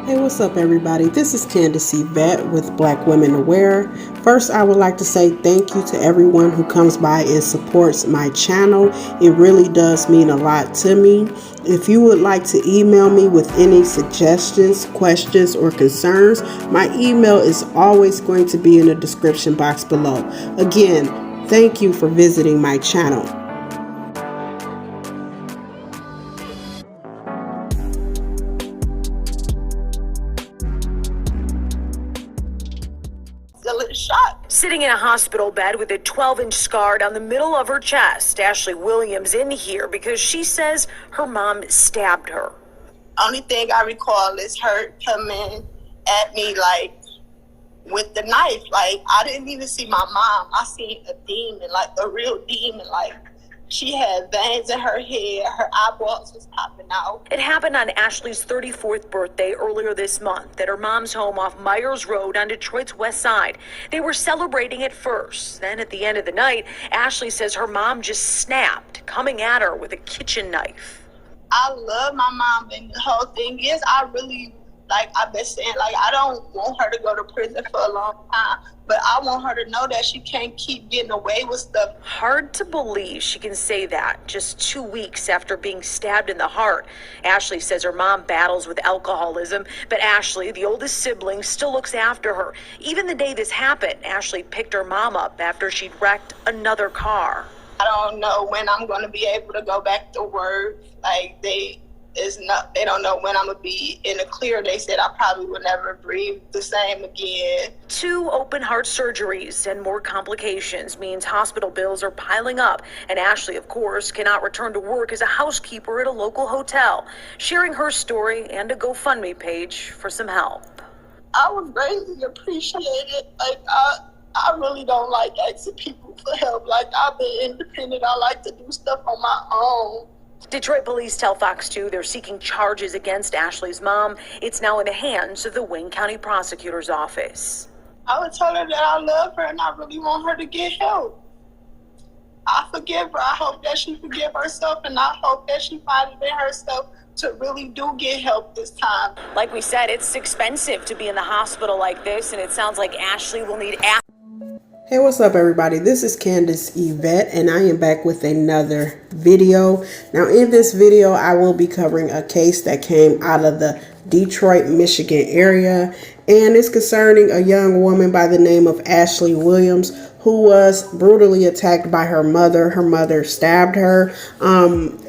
Hey, what's up, everybody? This is Candace Yvette with Black Women Aware. First, I would like to say thank you to everyone who comes by and supports my channel. It really does mean a lot to me. If you would like to email me with any suggestions, questions, or concerns, my email is always going to be in the description box below. Again, thank you for visiting my channel. Sitting in a hospital bed with a 12-inch scar down the middle of her chest, Ashley Williams in here because she says her mom stabbed her. Only thing I recall is her coming at me like with the knife. Like, I didn't even see my mom. I seen a demon, like a real demon. Like, she had veins in her head. Her eyeballs was popping out. It happened on Ashley's 34th birthday earlier this month at her mom's home off Myers Road on Detroit's west side. They were celebrating at first. Then at the end of the night, Ashley says her mom just snapped, coming at her with a kitchen knife. I love my mom, and the whole thing is I've been saying, I don't want her to go to prison for a long time, but I want her to know that she can't keep getting away with stuff. Hard to believe she can say that just 2 weeks after being stabbed in the heart. Ashley says her mom battles with alcoholism, but Ashley, the oldest sibling, still looks after her. Even the day this happened, Ashley picked her mom up after she'd wrecked another car. I don't know when I'm going to be able to go back to work. They don't know when I'm going to be in the clear. They said I probably will never breathe the same again. 2 open heart surgeries and more complications means hospital bills are piling up. And Ashley, of course, cannot return to work as a housekeeper at a local hotel, sharing her story and a GoFundMe page for some help. I would greatly appreciate it. I really don't like asking people for help. I've been independent. I like to do stuff on my own. Detroit police tell Fox 2 they're seeking charges against Ashley's mom. It's now in the hands of the Wayne County Prosecutor's Office. I would tell her that I love her and I really want her to get help. I forgive her. I hope that she forgive herself, and I hope that she finds it in herself to really do get help this time. Like we said, it's expensive to be in the hospital like this, and it sounds like Ashley will need Hey, what's up, everybody? This is Candace Yvette, and I am back with another video. Now, in this video, I will be covering a case that came out of the Detroit, Michigan area, and it's concerning a young woman by the name of Ashley Williams, who was brutally attacked by her mother. Her mother stabbed her.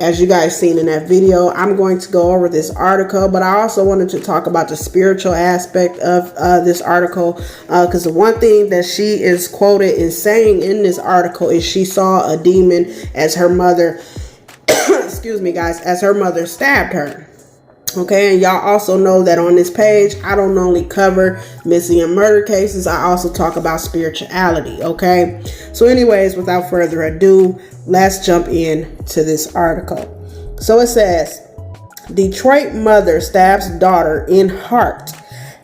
As you guys seen in that video, I'm going to go over this article, but I also wanted to talk about the spiritual aspect of this article, because the one thing that she is quoted in saying in this article is she saw a demon as her mother, excuse me guys, as her mother stabbed her. Okay, and y'all also know that on this page, I don't only cover missing and murder cases, I also talk about spirituality, okay? So anyways, without further ado, let's jump into this article. So it says, Detroit mother stabs daughter in heart.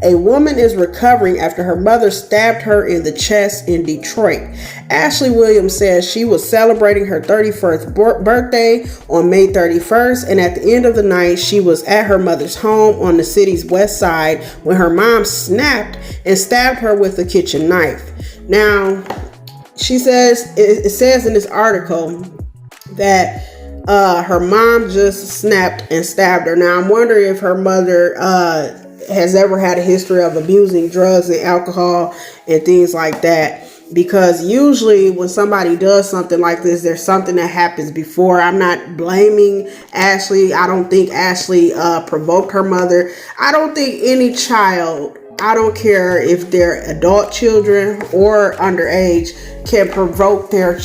A woman is recovering after her mother stabbed her in the chest in Detroit. Ashley Williams says she was celebrating her 31st birthday on May 31st, and at the end of the night, she was at her mother's home on the city's west side when her mom snapped and stabbed her with a kitchen knife. Now, she says, it says in this article that her mom just snapped and stabbed her. Now, I'm wondering if her mother has ever had a history of abusing drugs and alcohol and things like that, because usually when somebody does something like this, there's something that happens before. I'm not blaming Ashley. I don't think Ashley provoked her mother. I don't think any child, I don't care if they're adult children or underage, can provoke their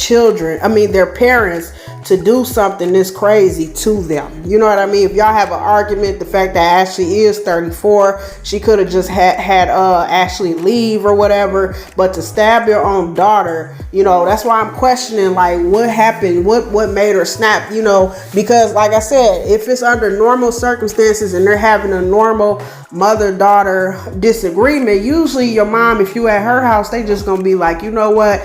parents to do something this crazy to them. You know what I mean? If y'all have an argument, the fact that Ashley is 34, she could have just had Ashley leave or whatever, but to stab your own daughter, you know, that's why I'm questioning, like, what happened? What made her snap? You know, because like I said, if it's under normal circumstances and they're having a normal mother-daughter disagreement, usually your mom, if you at her house, they just gonna be like, you know what,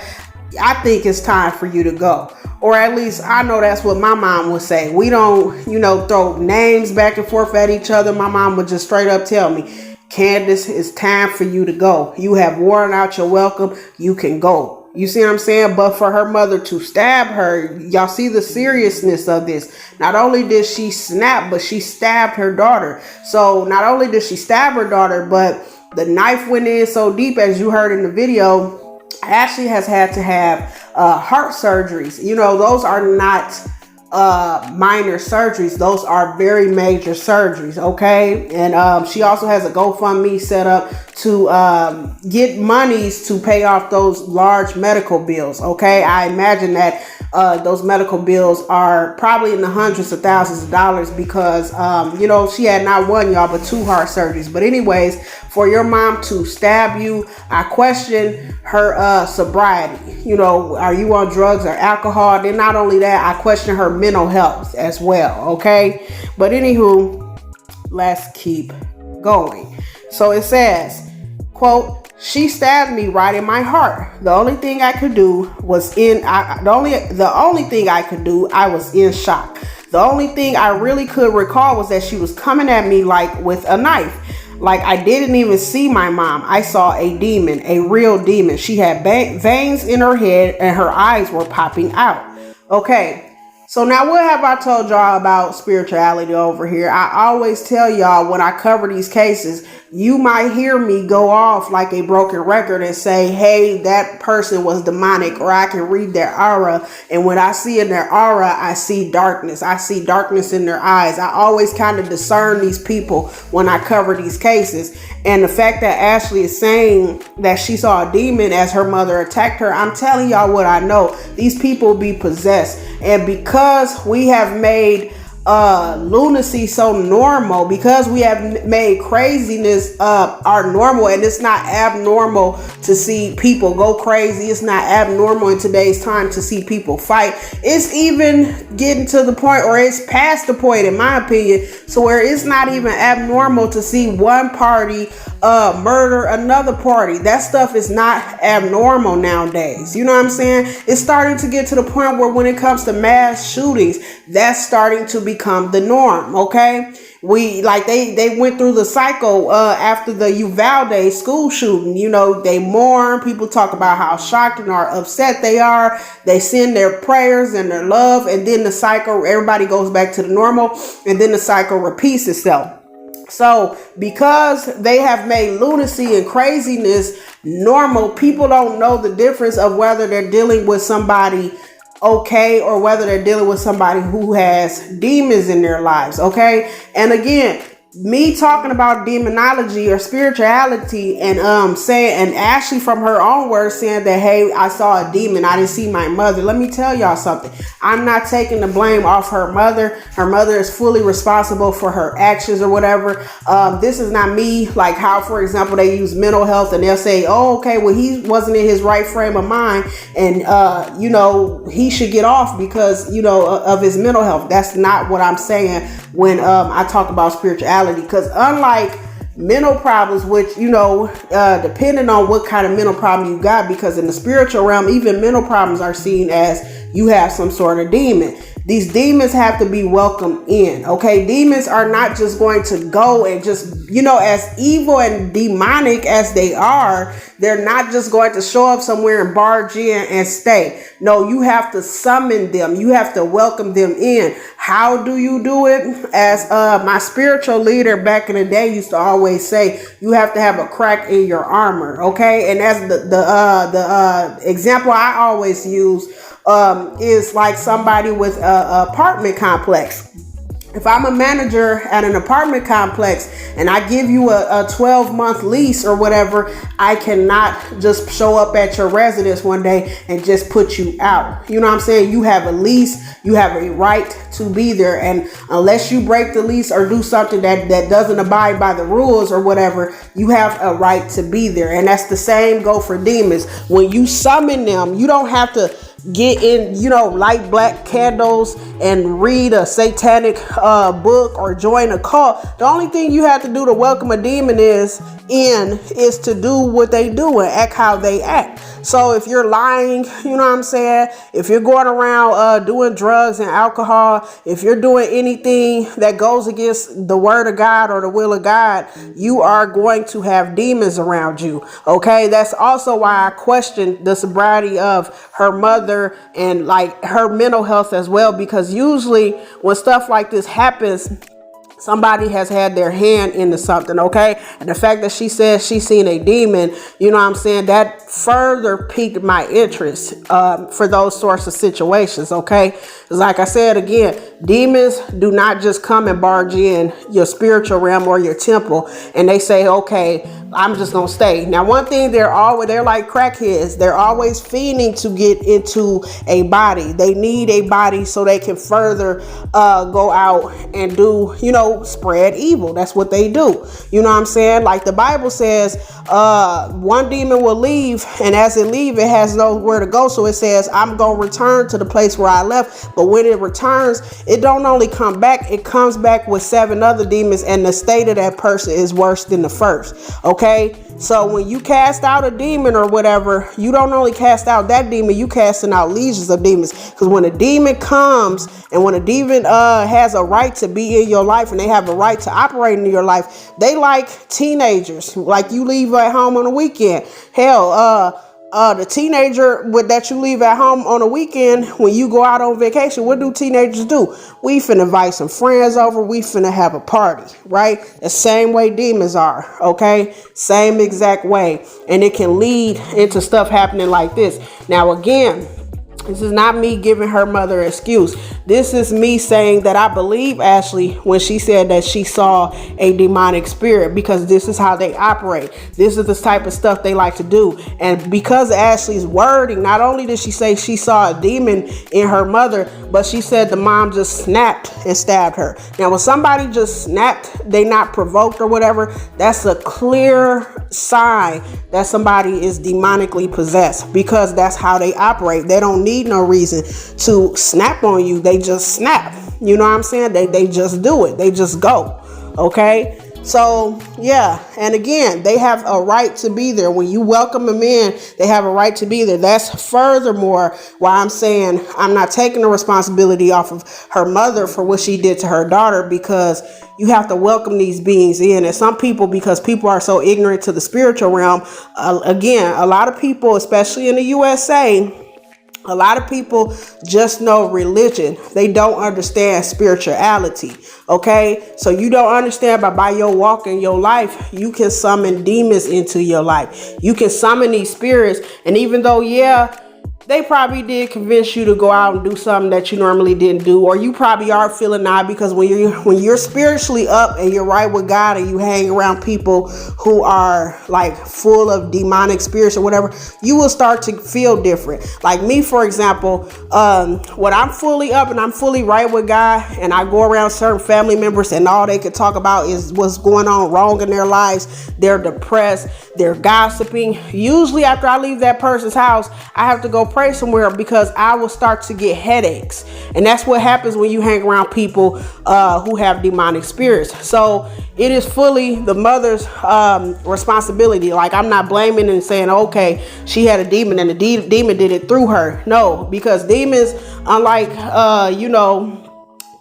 I think it's time for you to go. Or at least I know that's what my mom would say. We don't, throw names back and forth at each other. My mom would just straight up tell me, Candace, it's time for you to go. You have worn out your welcome. You can go. You see what I'm saying? But for her mother to stab her, y'all see the seriousness of this. Not only did she snap, but she stabbed her daughter. So not only did she stab her daughter, but the knife went in so deep, as you heard in the video. Ashley has had to have heart surgeries. You know, those are not minor surgeries. Those are very major surgeries. Okay. And she also has a GoFundMe set up to get monies to pay off those large medical bills. Okay. I imagine that those medical bills are probably in the hundreds of thousands of dollars because, you know, she had not one, y'all, but 2 heart surgeries. But anyways, for your mom to stab you, I question her sobriety. You know, are you on drugs or alcohol? Then not only that, I question her mental health as well. Okay. But anywho, let's keep going. So it says, quote, she stabbed me right in my heart. The only thing I could do was the only thing I could do, I was in shock. The only thing I really could recall was that she was coming at me like with a knife. Like I didn't even see my mom. I saw a demon, a real demon. She had veins in her head and her eyes were popping out. Okay. So now what have I told y'all about spirituality over here? I always tell y'all when I cover these cases, you might hear me go off like a broken record and say, hey, that person was demonic, or I can read their aura. And when I see in their aura, I see darkness. I see darkness in their eyes. I always kind of discern these people when I cover these cases. And the fact that Ashley is saying that she saw a demon as her mother attacked her, I'm telling y'all what I know. These people be possessed. And because we have made lunacy so normal, because we have made craziness our normal, and it's not abnormal to see people go crazy. It's not abnormal in today's time to see people fight. It's even getting to the point, or it's past the point, in my opinion, so where it's not even abnormal to see one party murder another party. That stuff is not abnormal nowadays. You know what I'm saying? It's starting to get to the point where when it comes to mass shootings, that's starting to become the norm. Okay. We like they went through the cycle after the Uvalde school shooting. You know, they mourn. People talk about how shocked and are upset they are. They send their prayers and their love, and then the cycle, everybody goes back to the normal, and then the cycle repeats itself. So because they have made lunacy and craziness normal, people don't know the difference of whether they're dealing with somebody okay or whether they're dealing with somebody who has demons in their lives. Okay. And again, me talking about demonology or spirituality and saying, and Ashley from her own words saying that, hey, I saw a demon, I didn't see my mother. Let me tell y'all something. I'm not taking the blame off her mother. Her mother is fully responsible for her actions or whatever. This is not me, like how, for example, they use mental health and they'll say, oh, okay, well, he wasn't in his right frame of mind, and you know, he should get off because, you know, of his mental health. That's not what I'm saying when I talk about spirituality. Because unlike mental problems, which, you know, depending on what kind of mental problem you got, because in the spiritual realm, even mental problems are seen as you have some sort of demon. These demons have to be welcomed in. Okay. Demons are not just going to go and just, you know, as evil and demonic as they are, they're not just going to show up somewhere and barge in and stay. No, you have to summon them. You have to welcome them in. How do you do it? As my spiritual leader back in the day used to always say, you have to have a crack in your armor. Okay. And as the example I always use is like somebody with a apartment complex. If I'm a manager at an apartment complex and I give you a 12-month lease or whatever, I cannot just show up at your residence one day and just put you out. You know what I'm saying? You have a lease. You have a right to be there. And unless you break the lease or do something that doesn't abide by the rules or whatever, you have a right to be there. And that's the same go for demons. When you summon them, you don't have to get in, light black candles and read a satanic book or join a cult. The only thing you have to do to welcome a demon is to do what they do and act how they act. So if you're lying, you know what I'm saying? If you're going around doing drugs and alcohol, if you're doing anything that goes against the word of God or the will of God, you are going to have demons around you. Okay, that's also why I question the sobriety of her mother and like her mental health as well, because usually when stuff like this happens, somebody has had their hand into something, okay? And the fact that she says she's seen a demon, you know what I'm saying, that further piqued my interest for those sorts of situations, okay? Because like I said, again, demons do not just come and barge in your spiritual realm or your temple and they say, okay, I'm just gonna stay. Now, one thing, they're like crackheads. They're always fiending to get into a body. They need a body so they can further go out and do, spread evil. That's what they do. You know what I'm saying? Like the Bible says, one demon will leave, and as it leaves, it has nowhere to go. So it says, I'm gonna return to the place where I left. But when it returns, it don't only come back, it comes back with 7 other demons, and the state of that person is worse than the first. Okay, so when you cast out a demon or whatever, you don't only cast out that demon, you casting out legions of demons. Because when a demon comes and when a demon has a right to be in your life and they have a right to operate in your life, they like teenagers, like you leave at home on the weekend. Hell, the teenager that you leave at home on a weekend, when you go out on vacation, what do teenagers do? We finna invite some friends over. We finna have a party, right? The same way demons are, okay? Same exact way. And it can lead into stuff happening like this. Now, again, this is not me giving her mother an excuse. This is me saying that I believe Ashley when she said that she saw a demonic spirit, because this is how they operate. This is the type of stuff they like to do. And because of Ashley's wording, not only did she say she saw a demon in her mother, but she said the mom just snapped and stabbed her. Now, when somebody just snapped, they not provoked or whatever, that's a clear sign that somebody is demonically possessed, because that's how they operate. They don't need no reason to snap on you. They just snap. You know what I'm saying? They just do it. They just go. Okay. So yeah. And again, they have a right to be there. When you welcome them in, they have a right to be there. That's furthermore why I'm saying I'm not taking the responsibility off of her mother for what she did to her daughter, because you have to welcome these beings in. And some people, because people are so ignorant to the spiritual realm, again, a lot of people, especially in the USA, a lot of people just know religion. They don't understand spirituality. Okay. So you don't understand, but by your walk in your life, you can summon demons into your life. You can summon these spirits. And even though, yeah, they probably did convince you to go out and do something that you normally didn't do, or you probably are feeling odd, because when you're spiritually up and you're right with God and you hang around people who are like full of demonic spirits or whatever, you will start to feel different. Like me, for example, when I'm fully up and I'm fully right with God and I go around certain family members and all they could talk about is what's going on wrong in their lives, they're depressed, they're gossiping. Usually after I leave that person's house, I have to go pray somewhere, because I will start to get headaches. And that's what happens when you hang around people who have demonic spirits. So it is fully the mother's responsibility. Like, I'm not blaming and saying, okay, she had a demon and the demon did it through her. No, because demons, unlike,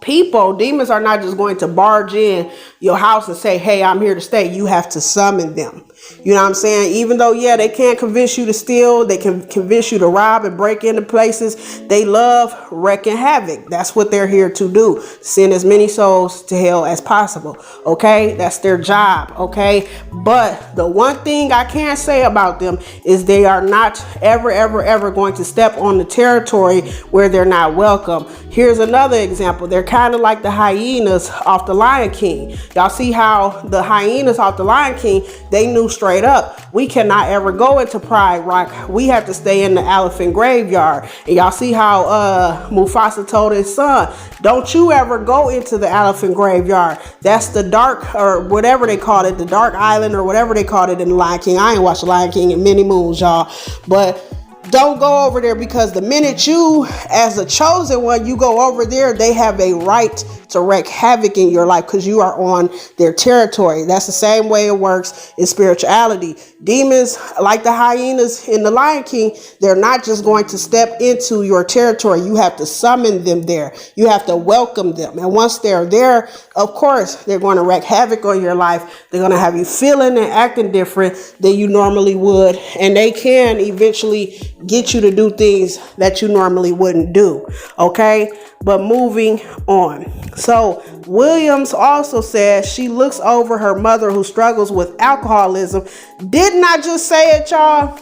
people, demons are not just going to barge in your house and say, hey, I'm here to stay. You have to summon them. You know what I'm saying? Even though, yeah, they can't convince you to steal, they can convince you to rob and break into places. They love wreaking havoc. That's what they're here to do. Send as many souls to hell as possible. Okay? That's their job. Okay? But the one thing I can say about them is they are not ever going to step on the territory where they're not welcome. Here's another example. They're kind of like the hyenas off the Lion King. Y'all see how the hyenas off the Lion King, they knew straight up, we cannot ever go into Pride Rock. We have to stay in the elephant graveyard. And y'all see how Mufasa told his son, don't you ever go into the elephant graveyard. That's the dark, or whatever they call it, the dark island, or whatever they called it in the Lion King. I ain't watched the Lion King in many moons, y'all. But don't go over there, because the minute you, as a chosen one, you go over there, they have a right to wreak havoc in your life because you are on their territory. That's the same way it works in spirituality. Demons, like the hyenas in the Lion King, they're not just going to step into your territory. You have to summon them there. You have to welcome them. And once they're there, of course, they're going to wreak havoc on your life. They're going to have you feeling and acting different than you normally would. And they can eventually get you to do things that you normally wouldn't do. Okay? But moving on. So Williams also says she looks over her mother who struggles with alcoholism. Didn't I just say it, y'all?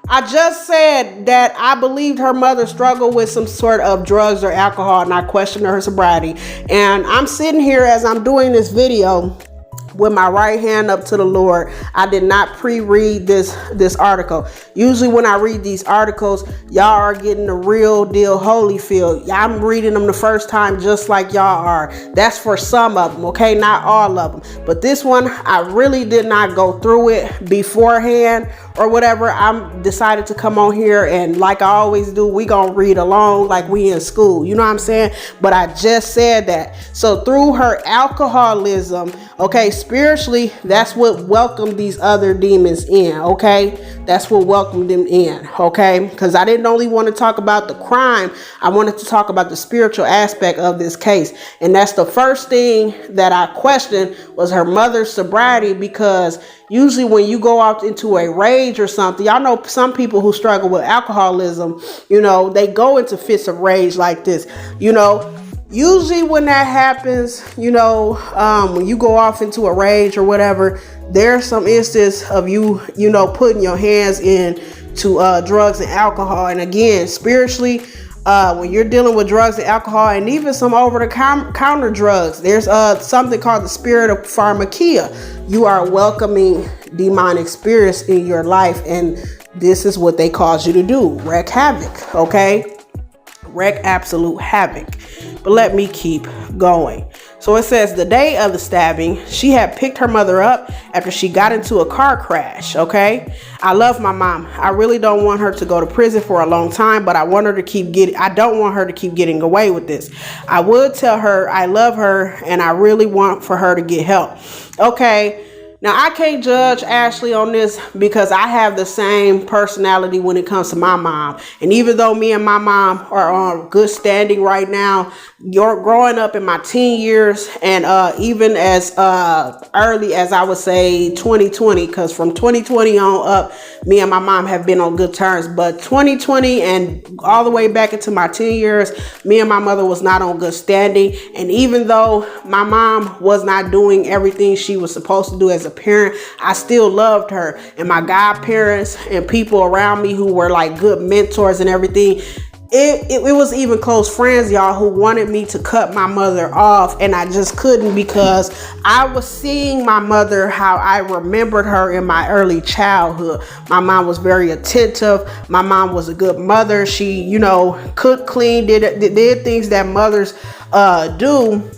I just said that I believed her mother struggled with some sort of drugs or alcohol, and I questioned her sobriety. And I'm sitting here as I'm doing this video with my right hand up to the Lord. I did not pre-read this article. Usually when I read these articles, y'all are getting the real deal Holyfield. I'm reading them the first time just like y'all are. That's for some of them, okay? Not all of them. But this one, I really did not go through it beforehand or whatever. I decided to come on here, and like I always do, we gonna read along like we in school. You know what I'm saying? But I just said that. So through her alcoholism, okay, spiritually, that's what welcomed these other demons in, okay? That's what welcomed them in, okay? Because I didn't only want to talk about the crime, I wanted to talk about the spiritual aspect of this case. And that's the first thing that I questioned was her mother's sobriety, because usually when you go out into a rage or something, y'all know some people who struggle with alcoholism, you know, they go into fits of rage like this, you know. Usually when that happens, you know, when you go off into a rage or whatever, there's some instance of you know, putting your hands into drugs and alcohol. And again, spiritually, when you're dealing with drugs and alcohol and even some over-the-counter drugs, there's something called the spirit of pharmakia. You are welcoming demonic spirits in your life, and this is what they cause you to do: wreak havoc, okay? Wreak absolute havoc. But let me keep going. So it says the day of the stabbing, she had picked her mother up after she got into a car crash. Okay. I love my mom. I really don't want her to go to prison for a long time, but I don't want her to keep getting away with this. I would tell her I love her and I really want for her to get help. Okay. Now, I can't judge Ashley on this because I have the same personality when it comes to my mom. And even though me and my mom are on good standing right now, you're growing up in my teen years and even as early as I would say 2020, because from 2020 on up, me and my mom have been on good terms. But 2020 and all the way back into my teen years, me and my mother was not on good standing. And even though my mom was not doing everything she was supposed to do as a parent, I still loved her. And my godparents and people around me who were like good mentors and everything, it was even close friends, y'all, who wanted me to cut my mother off, and I just couldn't because I was seeing my mother how I remembered her in my early childhood. My mom was very attentive. My mom was a good mother. She, you know, cooked, cleaned, did things that mothers do.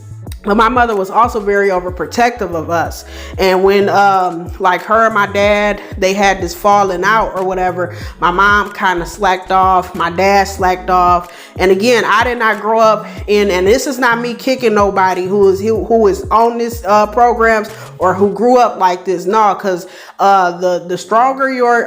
But my mother was also very overprotective of us. And when like her and my dad, they had this falling out or whatever, my mom kind of slacked off. My dad slacked off. And again, I did not grow up in, and this is not me kicking nobody who is on this programs or who grew up like this. No, because the stronger your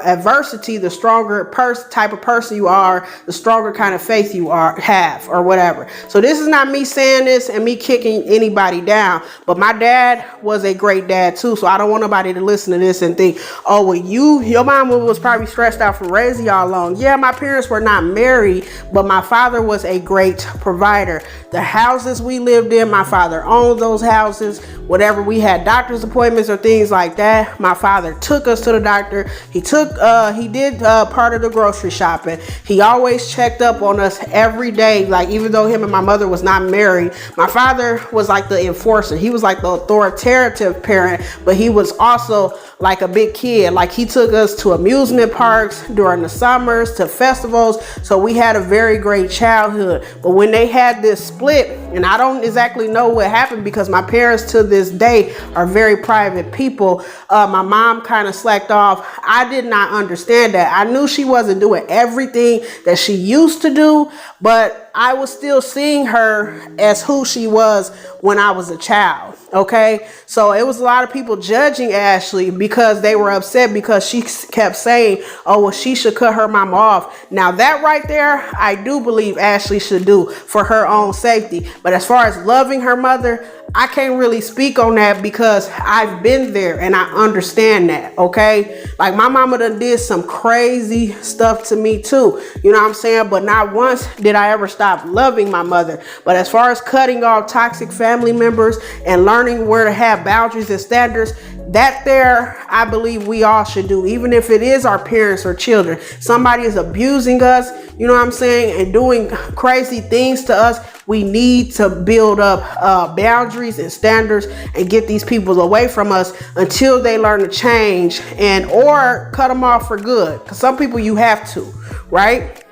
adversity, the stronger type of person you are, the stronger kind of faith you have or whatever. So this is not me saying this and me kicking anybody down, but my dad was a great dad too. So I don't want nobody to listen to this and think, oh, well, your mom was probably stressed out from raising y'all alone. Yeah, my parents were not married, but my father was a great provider. The houses we lived in, my father owned those houses. Whatever we had doctor's appointments or things like that, my father took us to the doctor. He did part of the grocery shopping. He always checked up on us every day. Like, even though him and my mother was not married, my father was like the enforcer. He was like the authoritative parent, but he was also like a big kid. Like he took us to amusement parks during the summers, to festivals. So we had a very great childhood. But when they had this split, and I don't exactly know what happened because my parents to this day are very private people. My mom kind of slacked off. I did not understand that. I knew she wasn't doing everything that she used to do, but I was still seeing her as who she was when I was a child. Okay. So it was a lot of people judging Ashley because they were upset because she kept saying, oh, well, she should cut her mama off. Now that right there, I do believe Ashley should do for her own safety. But as far as loving her mother, I can't really speak on that because I've been there and I understand that. Okay. Like my mama done did some crazy stuff to me too. You know what I'm saying? But not once did I ever stop loving my mother. But as far as cutting off toxic family members and learning where to have boundaries and standards, that there, I believe we all should do, even if it is our parents or children. Somebody is abusing us, you know what I'm saying, and doing crazy things to us. We need to build up boundaries and standards and get these people away from us until they learn to change and or cut them off for good. Because some people you have to, right?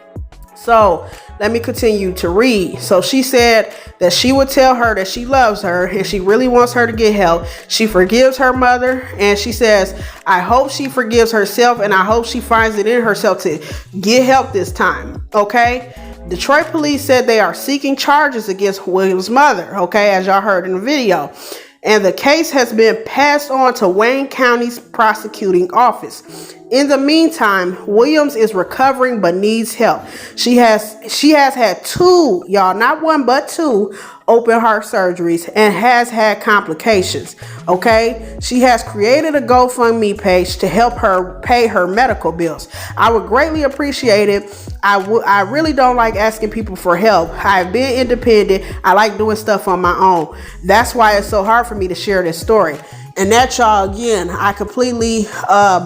So let me continue to read. So she said that she would tell her that she loves her and she really wants her to get help. She forgives her mother and she says, I hope she forgives herself and I hope she finds it in herself to get help this time. Okay. Detroit police said they are seeking charges against Williams' mother. Okay. As y'all heard in the video. And the case has been passed on to Wayne County's prosecuting office. In the meantime, Williams is recovering but needs help. She has had two, y'all, not one but two open heart surgeries and has had complications. Okay, she has created a GoFundMe page to help her pay her medical bills. I would greatly appreciate it. I really don't like asking people for help. I've been independent. I like doing stuff on my own. That's why it's so hard for me to share this story. And that, y'all, again, I completely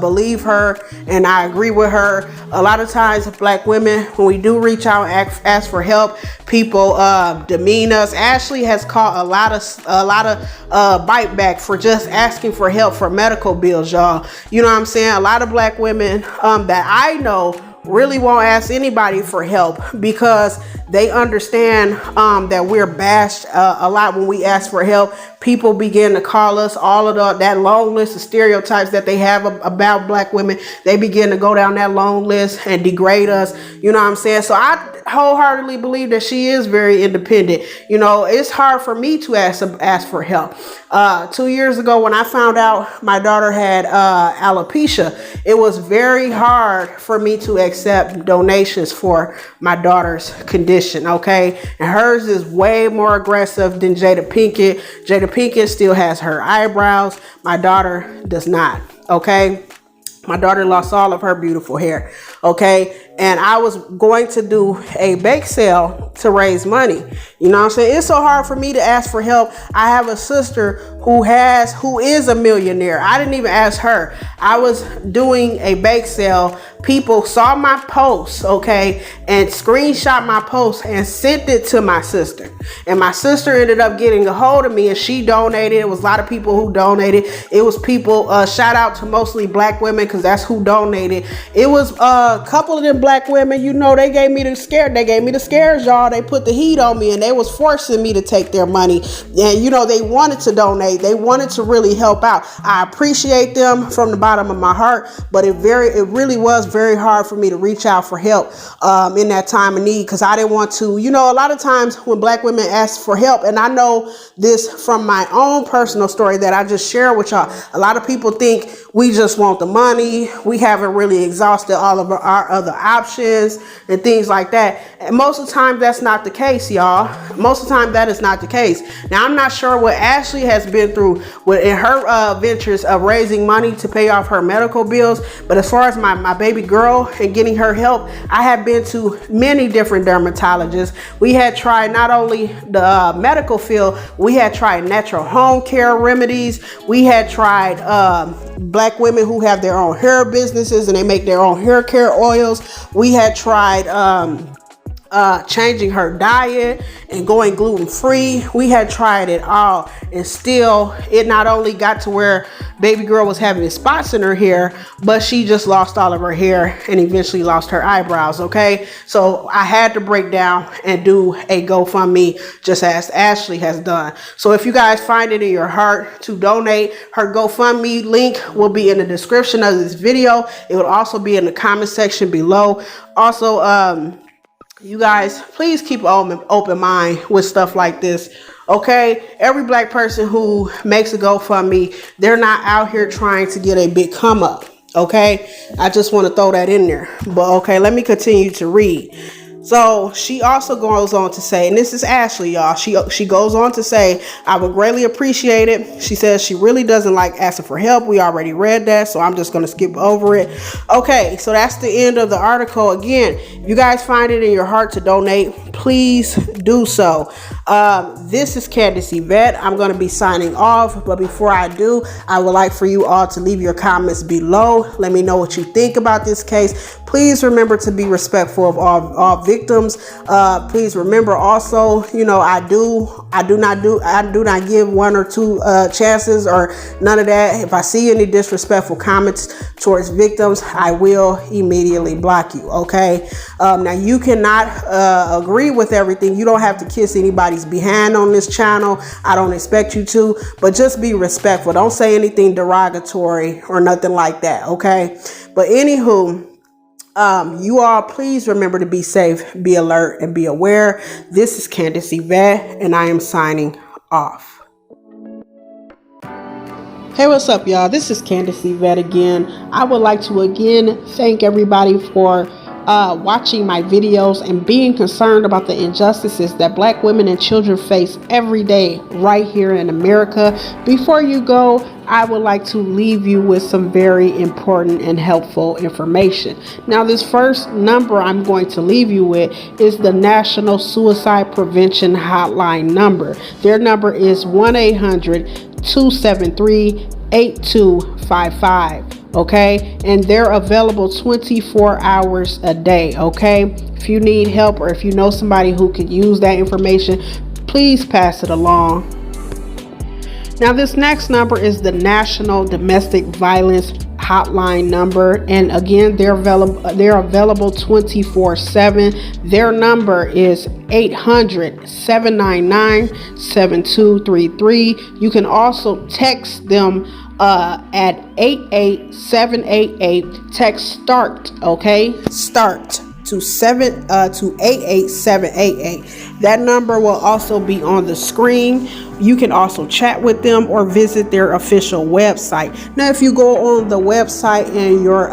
believe her and I agree with her. A lot of times, Black women, when we do reach out and ask for help, people demean us. Ashley has caught a lot of bite back for just asking for help for medical bills, y'all. You know what I'm saying? A lot of Black women that I know really won't ask anybody for help because they understand that we're bashed a lot when we ask for help. People begin to call us all of that long list of stereotypes that they have about Black women. They begin to go down that long list and degrade us. You know what I'm saying? So I wholeheartedly believe that she is very independent. You know, it's hard for me to ask for help. 2 years ago, when I found out my daughter had alopecia, it was very hard for me to accept donations for my daughter's condition. Okay, and hers is way more aggressive than Jada Pinkett. Jada Pinkett still has her eyebrows. My daughter does not. Okay. My daughter lost all of her beautiful hair. Okay. And I was going to do a bake sale to raise money. You know what I'm saying? It's so hard for me to ask for help. I have a sister who is a millionaire. I didn't even ask her. I was doing a bake sale. People saw my post, okay, and screenshot my post and sent it to my sister. And my sister ended up getting a hold of me and she donated. It was a lot of people who donated. It was people, shout out to mostly Black women because that's who donated. It was a couple of them Black women, you know, they gave me the scares, y'all. They put the heat on me and they was forcing me to take their money. And, you know, they wanted to donate. They wanted to really help out. I appreciate them from the bottom of my heart, but it really was very hard for me to reach out for help in that time of need because I didn't want to, you know, a lot of times when Black women ask for help, and I know this from my own personal story that I just share with y'all, a lot of people think we just want the money. We haven't really exhausted all of our other options and things like that. And most of the time that's not the case, y'all. Most of the time that is not the case. Now, I'm not sure what Ashley has been through in her ventures of raising money to pay off her medical bills. But as far as my baby girl and getting her help, I have been to many different dermatologists. We had tried not only the medical field, we had tried natural home care remedies. We had tried Black women who have their own hair businesses and they make their own hair care oils. We had tried changing her diet and going gluten-free. We had tried it all, and still it not only got to where baby girl was having spots in her hair, but she just lost all of her hair and eventually lost her eyebrows. Okay, so I had to break down and do a GoFundMe just as Ashley has done. So if you guys find it in your heart to donate, her GoFundMe link will be in the description of this video. It will also be in the comment section below. Also, you guys, please keep an open mind with stuff like this. Okay, every black person who makes a GoFundMe, they're not out here trying to get a big come up. Okay, I just want to throw that in there. But okay, let me continue to read. So she also goes on to say, and this is Ashley, y'all. She goes on to say, I would greatly appreciate it. She says she really doesn't like asking for help. We already read that, so I'm just going to skip over it. Okay, so that's the end of the article. Again, if you guys find it in your heart to donate, please do so. This is Candace Yvette. I'm going to be signing off, but before I do, I would like for you all to leave your comments below. Let me know what you think about this case. Please remember to be respectful of all victims. Please remember also, you know, I do not give one or two chances or none of that. If I see any disrespectful comments towards victims, I will immediately block you. Okay. Now you cannot agree with everything. You don't have to kiss anybody's behind on this channel. I don't expect you to, but just be respectful. Don't say anything derogatory or nothing like that. Okay. But anywho, you all please remember to be safe, be alert, and be aware. This is Candace Yvette, and I am signing off. Hey, what's up, y'all? This is Candace Yvette again. I would like to again thank everybody for watching my videos and being concerned about the injustices that black women and children face every day right here in America. Before you go, I would like to leave you with some very important and helpful information. Now, this first number I'm going to leave you with is the National Suicide Prevention Hotline number. Their number is 1-800-273-8255. Okay, and they're available 24 hours a day. Okay, if you need help or if you know somebody who could use that information, please pass it along. Now, this next number is the National Domestic Violence Hotline number, and again, they're available 24/7. Their number is 800-799-7233. You can also text them at 88788. Text START. Okay, START to 88788. That number will also be on the screen. You can also chat with them or visit their official website. Now, if you go on the website and your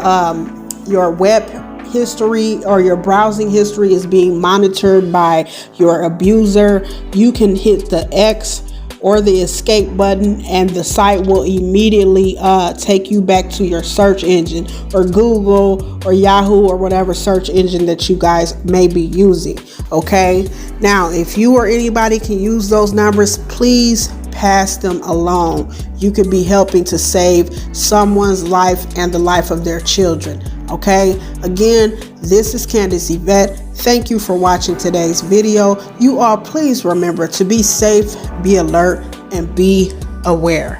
web history or your browsing history is being monitored by your abuser, you can hit the X or the escape button, and the site will immediately take you back to your search engine, or Google or Yahoo or whatever search engine that you guys may be using. Okay, now if you or anybody can use those numbers, please pass them along. You could be helping to save someone's life and the life of their children. Okay, again, this is Candace Yvette. Thank you for watching today's video. You all please remember to be safe, be alert, and be aware.